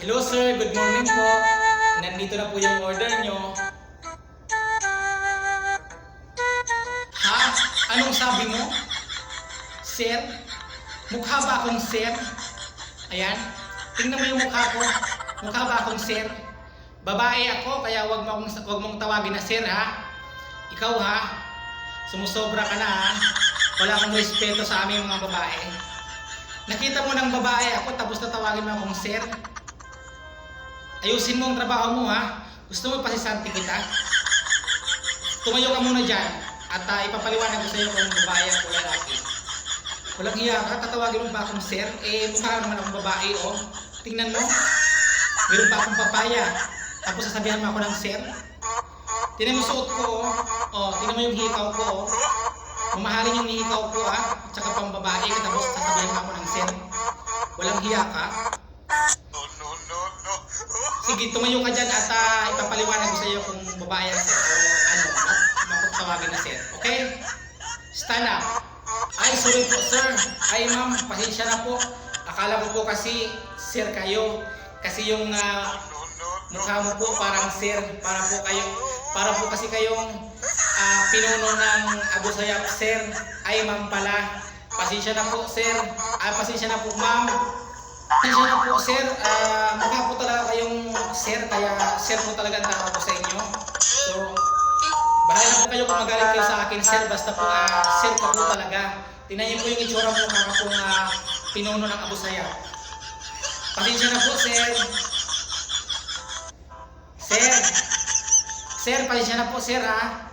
Hello sir, good morning po. Nandito na po yung order nyo. Ha? Anong sabi mo? Sir? Mukha ba akong sir? Ayan. Tingnan mo yung mukha ko. Mukha ba akong sir? Babae ako, kaya wag mong tawagin na sir ha. Ikaw ha. Sumusobra ka na ha. Wala akong respeto sa aming mga babae. Nakita mo ng babae ako tapos natawagin mo akong sir? Ayusin mo ang trabaho mo ha. Gusto mo pasisanti kita? Tumayo ka muna dyan at ipapaliwanag ko sa iyo kung babae ako o lalaki. Walang hiya ka, tatawagin mo ba akong sir? Mukha naman akong babae oh. Tingnan mo. Meron pa akong papaya. Tapos sasabihan mo ako ng sir? Tingnan mo suot ko oh. Tingnan mo yung hikaw ko oh. Mamahalin yung hikaw ko ha. At saka pang babae ka tapos sasabihan mo ako ng sir. Walang hiya ka. Sige, tumayo ka dyan at ipapaliwanag ko sa iyo kung babae ako o tawagin na sir. Okay? Stand up. Ay, sorry po sir. Ay ma'am, pasensya na po. Akala ko po kasi sir kayo. Kasi yung mukha mo po parang sir. Para po kasi kayong pinuno ng Abu Sayyaf sir. Ay ma'am pala. Pasensya na po sir. Pasensya na po ma'am. Pasensya na po sir, mukha po talaga kayong sir, kaya sir po talaga ang tawag ko sa inyo. So, bahala po kayo kung magalit kayo sa akin sir, basta po sir ka po talaga. Tingnan niyo po yung itsura mo kaka pong pinuno ng Abu Sayyaf. Pasensya na po sir. Sir, pasensya na po sir ha.